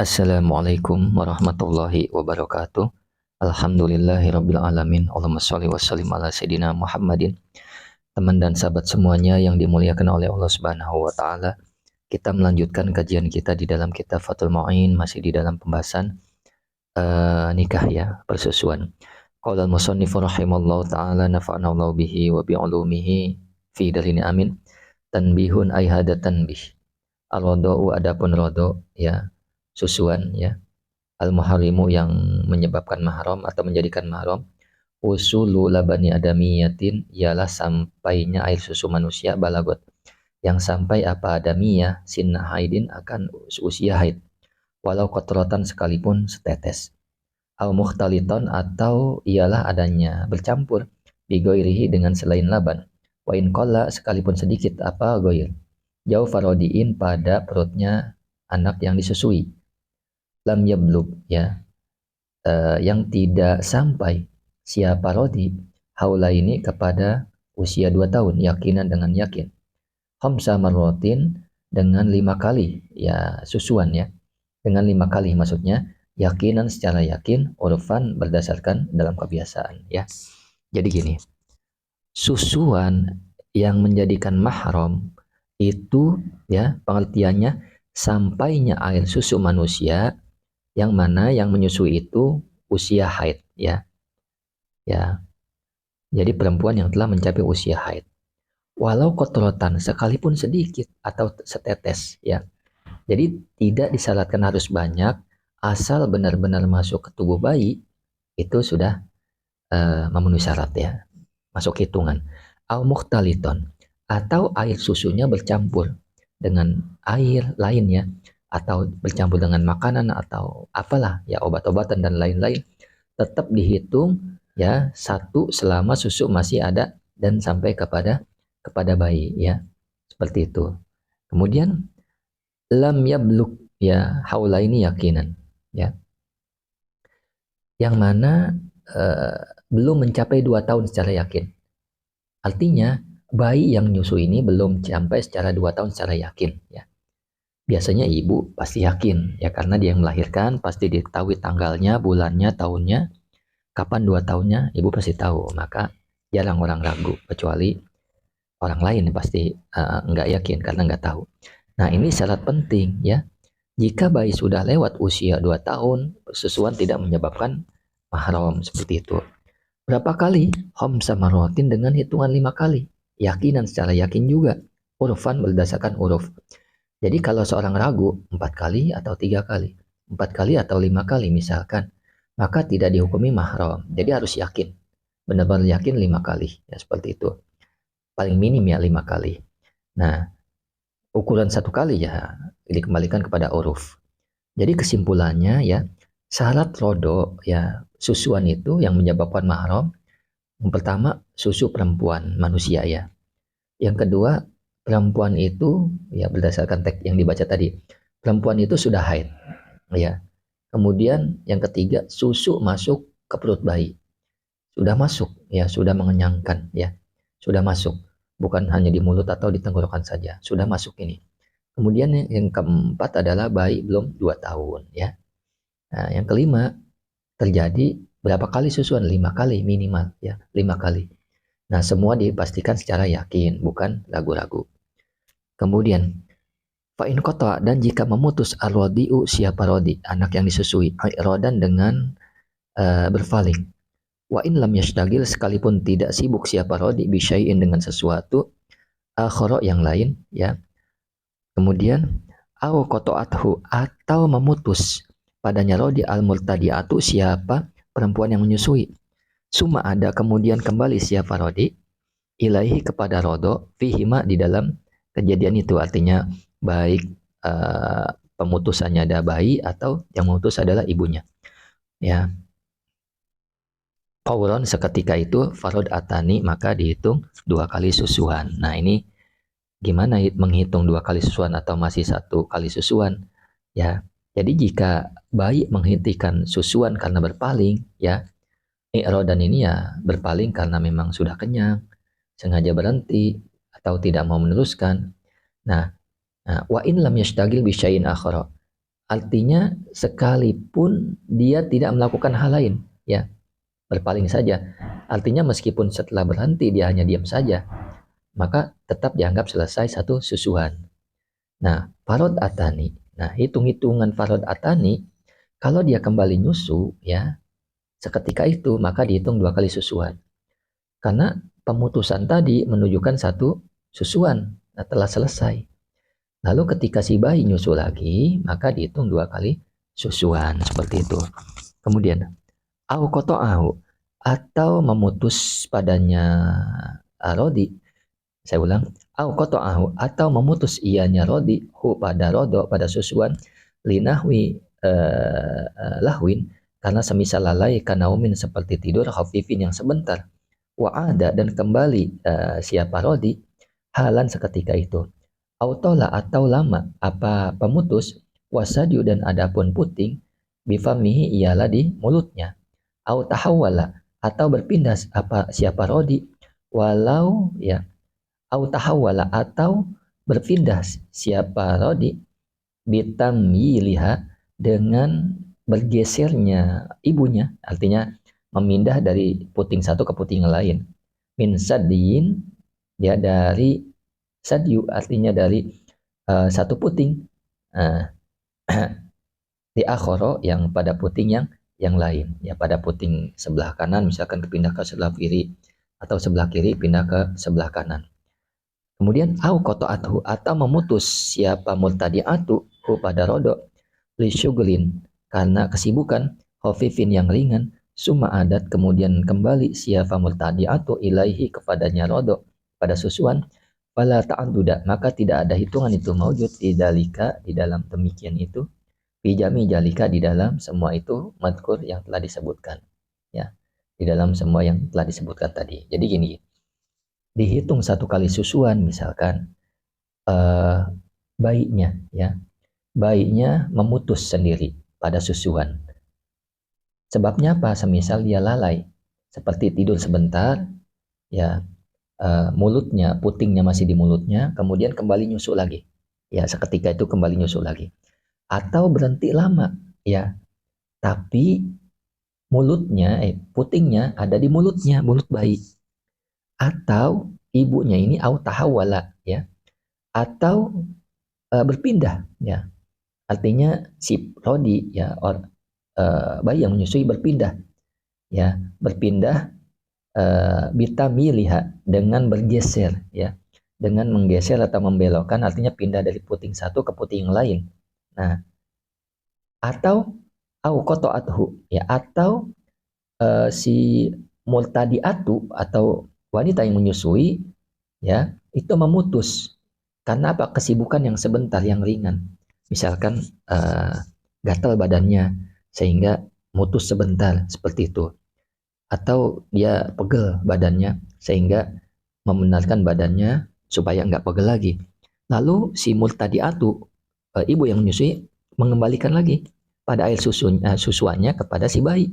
Assalamualaikum warahmatullahi wabarakatuh. Alhamdulillahirabbil alamin. Allahumma shalli wa sallim ala sayidina Muhammadin. Teman dan sahabat semuanya yang dimuliakan oleh Allah Subhanahu wa taala. Kita melanjutkan kajian kita di dalam kitab Fathul Mu'in, masih di dalam pembahasan nikah ya, persusuan. Qala al-musannif rahimallahu taala nafa'ana Allah bihi wa bi ulumihi fi dalini amin. Tanbihun ay hada tanbih. Al-roda'u adapun rodo ya, susuan ya, al-muharimu yang menyebabkan mahram atau menjadikan mahram, usulu labani adamiyatin ialah sampainya air susu manusia balagot, yang sampai apa adamiyah sinna haidin akan usia haid, walau kotrotan sekalipun setetes, al mukhtaliton atau ialah adanya bercampur, bigoirihi dengan selain laban, wa in qalla sekalipun sedikit apa goir, jauh farodiin pada perutnya anak yang disusui, lam yablug ya, yang tidak sampai siapa rodi haula ini kepada usia 2 tahun yakinan dengan yakin, khamsa marrotin dengan 5 kali ya susuan ya, dengan 5 kali maksudnya yakinan secara yakin, urfan berdasarkan dalam kebiasaan ya. Jadi gini, susuan yang menjadikan mahram itu ya pengertiannya sampainya air susu manusia yang mana yang menyusui itu usia haid ya. Ya. Jadi perempuan yang telah mencapai usia haid. Walau kotrotan sekalipun sedikit atau setetes ya. Jadi tidak disyaratkan harus banyak, asal benar-benar masuk ke tubuh bayi itu sudah memenuhi syarat ya. Masuk hitungan. Al mukhtaliton atau air susunya bercampur dengan air lainnya atau bercampur dengan makanan atau apalah ya, obat-obatan dan lain-lain, tetap dihitung ya satu selama susu masih ada dan sampai kepada bayi ya, seperti itu. Kemudian lam yabluk ya, haula ini yakinan ya, yang mana belum mencapai 2 tahun secara yakin. Artinya bayi yang nyusu ini belum sampai secara 2 tahun secara yakin ya. Biasanya ibu pasti yakin ya, karena dia yang melahirkan pasti diketahui tanggalnya, bulannya, tahunnya, kapan 2 tahunnya, ibu pasti tahu. Maka jarang orang ragu, kecuali orang lain pasti nggak yakin karena nggak tahu. Nah ini syarat penting ya. Jika bayi sudah lewat usia 2 tahun, persusuan tidak menyebabkan mahram seperti itu. Berapa kali? Khamsa marwatin dengan hitungan 5 kali. Yakinan secara yakin juga. Urfan berdasarkan uruf. Jadi kalau seorang ragu 4 kali atau 3 kali, 4 kali atau 5 kali misalkan, maka tidak dihukumi mahram. Jadi harus yakin. Benar-benar yakin 5 kali. Ya seperti itu. Paling minim ya 5 kali. Nah, ukuran 1 kali ya dikembalikan kepada uruf. Jadi kesimpulannya ya, syarat rodo ya susuan itu yang menyebabkan mahram, yang pertama susu perempuan manusia ya. Yang kedua, perempuan itu ya berdasarkan teks yang dibaca tadi, perempuan itu sudah haid ya. Kemudian yang ketiga, susu masuk ke perut bayi. Sudah masuk ya, sudah mengenyangkan ya. Sudah masuk, bukan hanya di mulut atau di tenggorokan saja, sudah masuk ini. Kemudian yang keempat adalah bayi belum 2 tahun ya. Nah, yang kelima, terjadi berapa kali susuan? 5 kali minimal ya, 5 kali. Nah, semua dipastikan secara yakin, bukan ragu-ragu. Kemudian, fa'in qata, dan jika memutus ar-radi'u siapa rodi, anak yang disusui, rodan dengan berpaling. Wa in lam yashtagil, sekalipun tidak sibuk siapa rodi bisyai'in dengan sesuatu, akhara yang lain ya. Kemudian au qata'athu, atau memutus padanya rodi al-murtadi'atu, siapa perempuan yang menyusui. Suma ada kemudian kembali siapa rodi ilaihi kepada rodo fihima di dalam kejadian itu, artinya baik pemutusannya ada bayi atau yang memutus adalah ibunya ya. Fauron seketika itu, farod atani maka dihitung 2 kali susuan. Nah ini gimana menghitung 2 kali susuan atau masih 1 kali susuan ya. Jadi jika bayi menghentikan susuan karena berpaling ya, i'rodan ini ya berpaling karena memang sudah kenyang, sengaja berhenti atau tidak mau meneruskan. Nah, wa in lam yashtagil bisyai'in akhara, artinya sekalipun dia tidak melakukan hal lain, ya, berpaling saja. Artinya meskipun setelah berhenti dia hanya diam saja, maka tetap dianggap selesai satu susuan. Nah, farod atani. Nah, hitung-hitungan farod atani, kalau dia kembali nyusu, ya, seketika itu maka dihitung 2 kali susuan. Karena pemutusan tadi menunjukkan satu susuan, nah, telah selesai. Lalu ketika si bayi nyusu lagi, maka dihitung 2 kali susuan, seperti itu. Kemudian, au koto'ahu, atau memutus padanya rodi. Saya ulang, au koto'ahu, atau memutus ianya rodi, hu pada rodo, pada susuan, linahwi lahwin, karena semisal lalai kanaumin seperti tidur khafifin yang sebentar, wa ada dan kembali siapa rodi, halan seketika itu. Autola atau lama apa pemutus, wasadiu dan adapun puting, bifamihi ialah di mulutnya. Au tahawala atau berpindah apa siapa rodi, walau ya, au tahawala atau berpindah siapa rodi, bitamyiliha dengan bergesernya ibunya, artinya memindah dari puting satu ke puting lain. Min sadiin, ya, dari sadiu artinya dari satu puting uh, di akhoro yang pada puting yang lain, ya, pada puting sebelah kanan misalkan pindah ke sebelah kiri, atau sebelah kiri pindah ke sebelah kanan. Kemudian au qata'athu atau memutus siapa murtadi'atu hu pada rodo li syughlin karena kesibukan, khafifin yang ringan, summa adat kemudian kembali siapa murtadi'atu ilaihi kepadanya rodo pada susuan, fala ta'adduda maka tidak ada hitungan itu maujud di dalika di dalam demikian itu, bijami jalika di dalam semua itu, madkur yang telah disebutkan, ya, di dalam semua yang telah disebutkan tadi. Jadi gini, dihitung 1 kali susuan misalkan bayinya, ya, bayinya memutus sendiri pada susuan. Sebabnya apa? Semisal dia lalai, seperti tidur sebentar, ya, mulutnya, putingnya masih di mulutnya, kemudian kembali nyusu lagi, ya, seketika itu kembali nyusu lagi. Atau berhenti lama, ya, tapi mulutnya, putingnya ada di mulutnya, mulut bayi. Atau ibunya ini autahawala, ya, atau berpindah, ya, artinya si rodi, ya, bayi yang menyusui berpindah, ya, berpindah bitamiliha dengan bergeser, ya, dengan menggeser atau membelokkan, artinya pindah dari puting satu ke puting yang lain. Nah, atau au qata'athu, ya, atau si multadiatu atau wanita yang menyusui, ya, itu memutus karena apa? Kesibukan yang sebentar yang ringan. Misalkan gatal badannya sehingga mutus sebentar seperti itu. Atau dia pegel badannya sehingga membenarkan badannya supaya nggak pegel lagi. Lalu si multadiatu, ibu yang menyusui, mengembalikan lagi pada air susuannya kepada si bayi.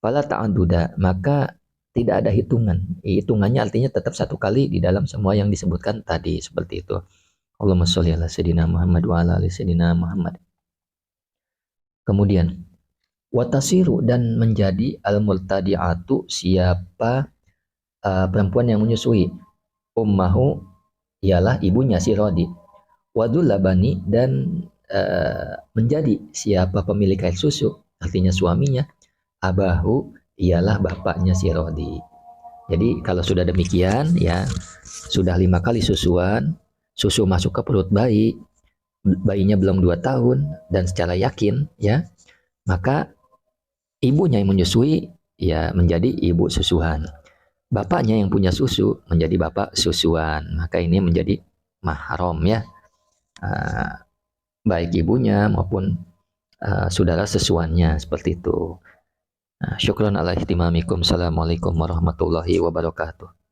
Fala ta'aduda, maka tidak ada hitungan. Hitungannya artinya tetap 1 kali di dalam semua yang disebutkan tadi, seperti itu. Allahumma sholli ala sayyidina Muhammad wa ala ali sayyidina Muhammad. Kemudian watasiru dan menjadi al-multadi'atu siapa perempuan yang menyusui, ummahu ialah ibunya si rodi, wadul labani dan menjadi siapa pemilik air susu, artinya suaminya, abahu ialah bapaknya si rodi. Jadi kalau sudah demikian, ya, sudah 5 kali susuan, susu masuk ke perut bayi, bayinya belum 2 tahun dan secara yakin, ya, maka ibunya yang menyusui, ya, menjadi ibu susuan. Bapaknya yang punya susu menjadi bapak susuan. Maka ini menjadi mahram, ya. Baik ibunya maupun saudara susuannya, seperti itu. Syukran ala ihtimamikum. Assalamualaikum warahmatullahi wabarakatuh.